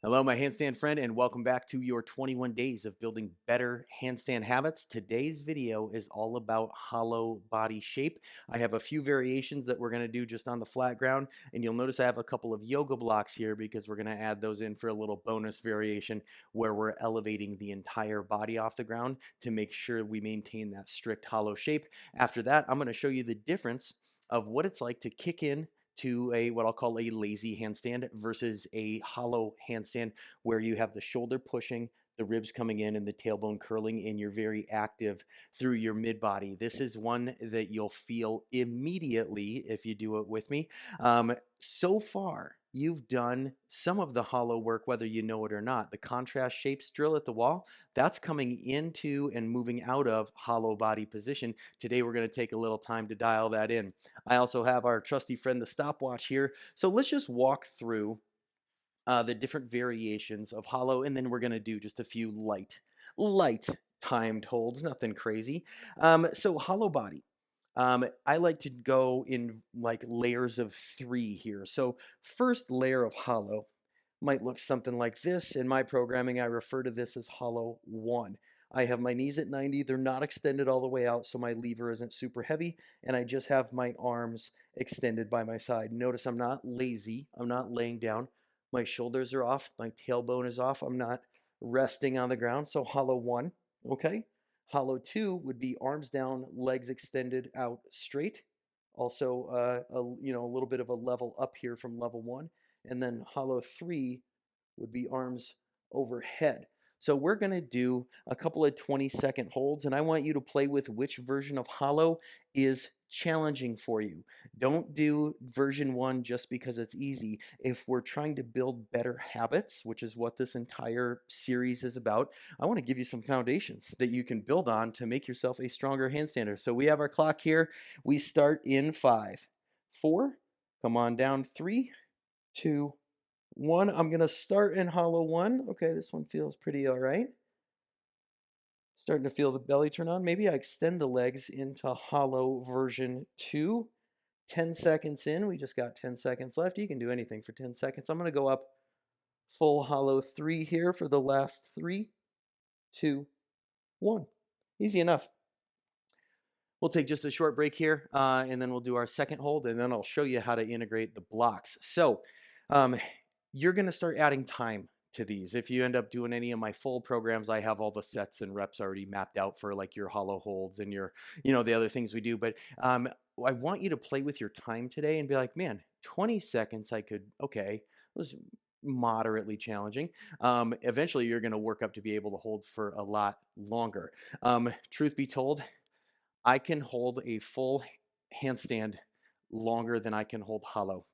Hello, my handstand friend, and welcome back to your 21 days of building better handstand habits. Today's video is all about hollow body shape. I have a few variations that we're going to do just on the flat ground, and you'll notice I have a couple of yoga blocks here because we're going to add those in for a little bonus variation where we're elevating the entire body off the ground to make sure we maintain that strict hollow shape. After that, I'm going to show you the difference of what it's like to kick in to a what I'll call a lazy handstand versus a hollow handstand where you have the shoulder pushing, the ribs coming in and the tailbone curling and you're very active through your mid body. This is one that you'll feel immediately if you do it with me. So far, you've done some of the hollow work, whether you know it or not. The contrast shapes drill at the wall, that's coming into and moving out of hollow body position. Today, we're going to take a little time to dial that in. I also have our trusty friend, the stopwatch here. So let's just walk through the different variations of hollow, and then we're going to do just a few light timed holds, nothing crazy. So hollow body. I like to go in like layers of three here. So first layer of hollow might look something like this. In my programming, I refer to this as hollow one. I have my knees at 90. They're not extended all the way out, so my lever isn't super heavy, and I just have my arms extended by my side. Notice I'm not lazy. I'm not laying down. My shoulders are off. My tailbone is off. I'm not resting on the ground. So hollow one, okay? Hollow two would be arms down, legs extended out straight. Also, a little bit of a level up here from level one. And then hollow three would be arms overhead. So we're going to do a couple of 20-second holds, and I want you to play with which version of hollow is challenging for you. Don't do version one just because it's easy. If we're trying to build better habits, which is what this entire series is about, I want to give you some foundations that you can build on to make yourself a stronger handstander. So we have our clock here. We start in 5, 4, come on down, 3, 2, 1. I'm going to start in hollow one. Okay, this one feels pretty all right. Starting to feel the belly turn on. Maybe I extend the legs into hollow version 2. 10 seconds in. We just got 10 seconds left. You can do anything for 10 seconds. I'm going to go up full hollow 3 here for the last 3, 2, 1. Easy enough. We'll take just a short break here, and then we'll do our second hold, and then I'll show you how to integrate the blocks. So um, you're going to start adding time to these. If you end up doing any of my full programs, I have all the sets and reps already mapped out for like your hollow holds and your, the other things we do. But I want you to play with your time today and be like, man, 20 seconds, okay, it was moderately challenging. Eventually, you're going to work up to be able to hold for a lot longer. Truth be told, I can hold a full handstand longer than I can hold hollow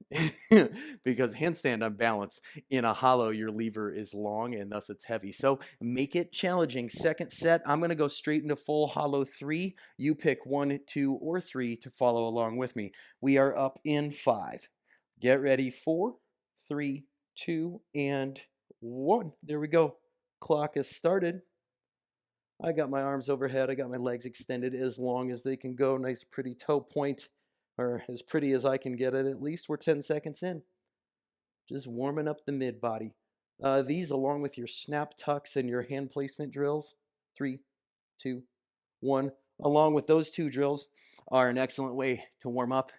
because handstand on balance in a hollow your lever is long and thus it's heavy, so make it challenging. Second set, I'm going to go straight into full hollow 3. You pick 1, 2, or 3 to follow along with me. We are up in 5. Get ready. 4, 3, 2, and 1. There we go. Clock has started. I got my arms overhead. I got my legs extended as long as they can go. Nice, pretty toe point, or as pretty as I can get it. At least we're 10 seconds in. Just warming up the mid body. These, along with your snap tucks and your hand placement drills, 3, 2, 1, along with those two drills, are an excellent way to warm up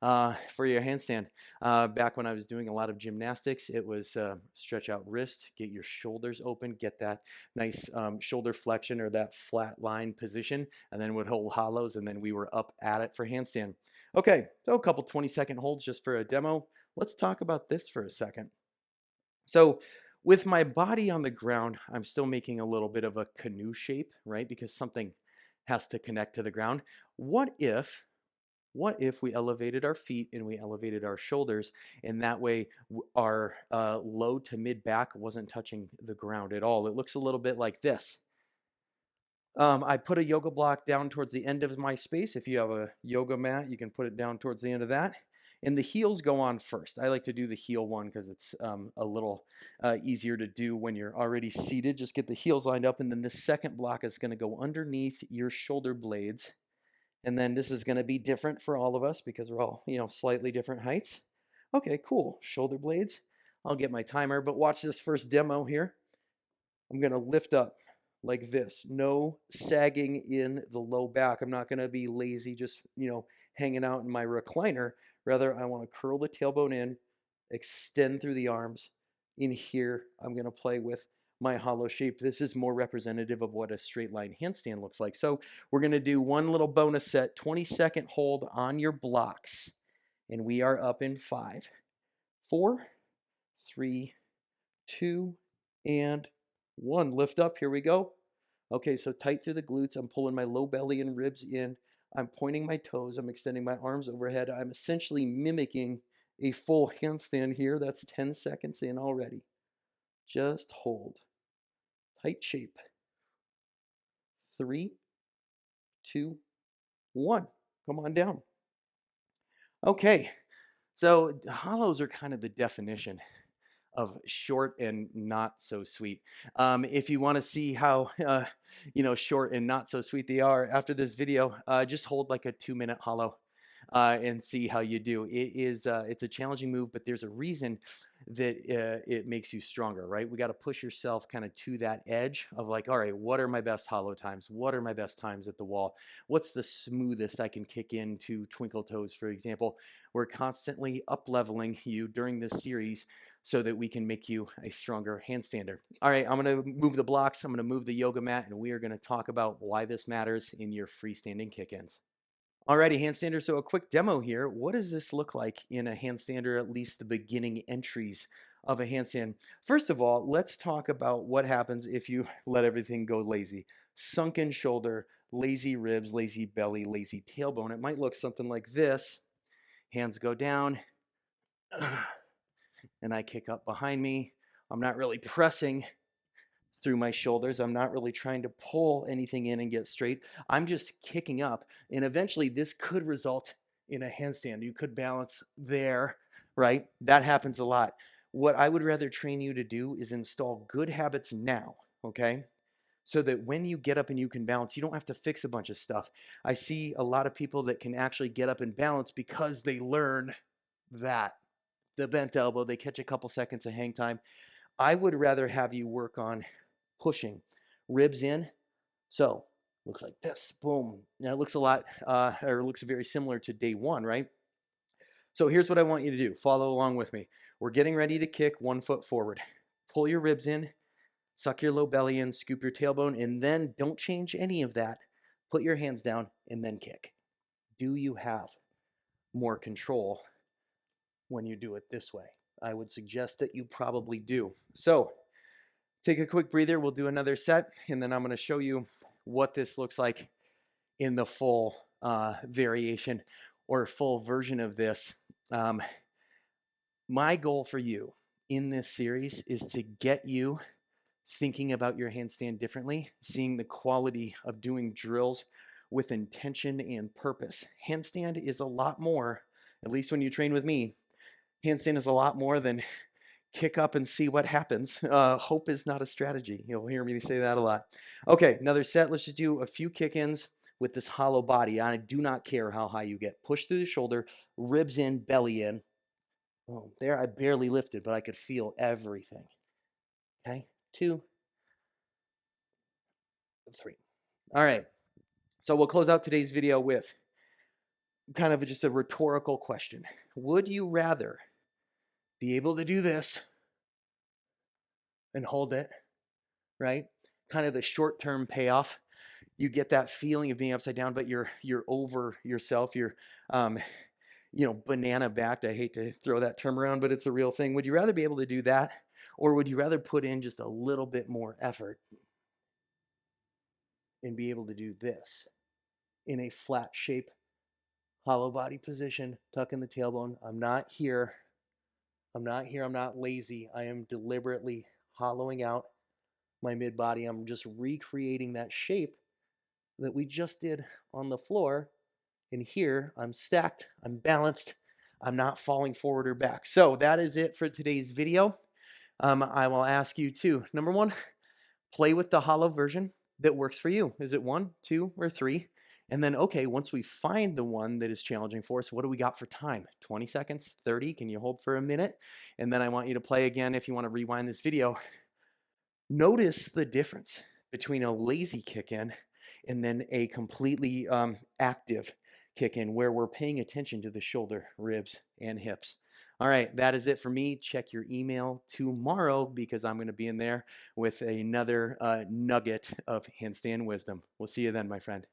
for your handstand. Back when I was doing a lot of gymnastics, it was stretch out wrist, get your shoulders open, get that nice shoulder flexion or that flat line position, and then would hold hollows, and then we were up at it for handstand. Okay, so a couple 20-second holds just for a demo. Let's talk about this for a second. So with my body on the ground, I'm still making a little bit of a canoe shape, right? Because something has to connect to the ground. What if what if we elevated our feet and we elevated our shoulders, and that way our low to mid back wasn't touching the ground at all? It looks a little bit like this. I put a yoga block down towards the end of my space. If you have a yoga mat, you can put it down towards the end of that. And the heels go on first. I like to do the heel one because it's a little easier to do when you're already seated. Just get the heels lined up, and then the second block is going to go underneath your shoulder blades. And then this is going to be different for all of us because we're all, slightly different heights. Okay, cool. Shoulder blades. I'll get my timer, but watch this first demo here. I'm going to lift up like this. No sagging in the low back. I'm not going to be lazy, just, hanging out in my recliner. Rather, I want to curl the tailbone in, extend through the arms. In here, I'm going to play with my hollow shape. This is more representative of what a straight line handstand looks like. So we're going to do one little bonus set, 20-second hold on your blocks. And we are up in 5, 4, 3, 2, and 1. Lift up. Here we go. Okay, so tight through the glutes. I'm pulling my low belly and ribs in. I'm pointing my toes. I'm extending my arms overhead. I'm essentially mimicking a full handstand here. That's 10 seconds in already. Just hold. Tight shape. 3, 2, 1. Come on down. Okay, so hollows are kind of the definition of short and not so sweet. If you want to see how short and not so sweet they are after this video, just hold like a 2-minute hollow and see how you do. It's a challenging move, but there's a reason that it makes you stronger, right? We got to push yourself kind of to that edge of like, all right, what are my best hollow times? What are my best times at the wall? What's the smoothest I can kick into twinkle toes, for example? We're constantly up leveling you during this series so that we can make you a stronger handstander. All right, I'm going to move the blocks. I'm going to move the yoga mat, and we are going to talk about why this matters in your freestanding kick-ins. Alrighty, handstander. So a quick demo here. What does this look like in a handstand, or at least the beginning entries of a handstand? First of all, let's talk about what happens if you let everything go lazy. Sunken shoulder, lazy ribs, lazy belly, lazy tailbone. It might look something like this. Hands go down, and I kick up behind me. I'm not really pressing through my shoulders. I'm not really trying to pull anything in and get straight. I'm just kicking up. And eventually this could result in a handstand. You could balance there, right? That happens a lot. What I would rather train you to do is install good habits now, okay? So that when you get up and you can balance, you don't have to fix a bunch of stuff. I see a lot of people that can actually get up and balance because they learn that. The bent elbow, they catch a couple seconds of hang time. I would rather have you work on pushing ribs in. So looks like this, boom. Now it looks a lot, or looks very similar to day one, right? So here's what I want you to do. Follow along with me. We're getting ready to kick 1 foot forward. Pull your ribs in, suck your low belly in, scoop your tailbone, and then don't change any of that. Put your hands down and then kick. Do you have more control when you do it this way? I would suggest that you probably do. So take a quick breather. We'll do another set, and then I'm going to show you what this looks like in the full variation or full version of this. My goal for you in this series is to get you thinking about your handstand differently, seeing the quality of doing drills with intention and purpose. Handstand is a lot more, at least when you train with me, handstand is a lot more than kick up and see what happens. Hope is not a strategy. You'll hear me say that a lot. Okay, another set. Let's just do a few kick-ins with this hollow body. I do not care how high you get. Push through the shoulder, ribs in, belly in. Oh, there I barely lifted, but I could feel everything. Okay, 2, 3. All right, so we'll close out today's video with kind of just a rhetorical question. Would you rather be able to do this and hold it, right? Kind of the short-term payoff. You get that feeling of being upside down, but you're over yourself. You're banana backed. I hate to throw that term around, but it's a real thing. Would you rather be able to do that, or would you rather put in just a little bit more effort and be able to do this in a flat shape, hollow body position, tuck in the tailbone? I'm not here. I'm not here. I'm not lazy. I am deliberately hollowing out my mid body. I'm just recreating that shape that we just did on the floor. And here I'm stacked, I'm balanced, I'm not falling forward or back. So that is it for today's video. I will ask you to, number one, play with the hollow version that works for you. Is it 1, 2, or 3? And then, okay, once we find the one that is challenging for us, what do we got for time? 20 seconds, 30? Can you hold for a minute? And then I want you to play again if you want to rewind this video. Notice the difference between a lazy kick in and then a completely active kick in where we're paying attention to the shoulder, ribs, and hips. All right, that is it for me. Check your email tomorrow because I'm going to be in there with another nugget of handstand wisdom. We'll see you then, my friend.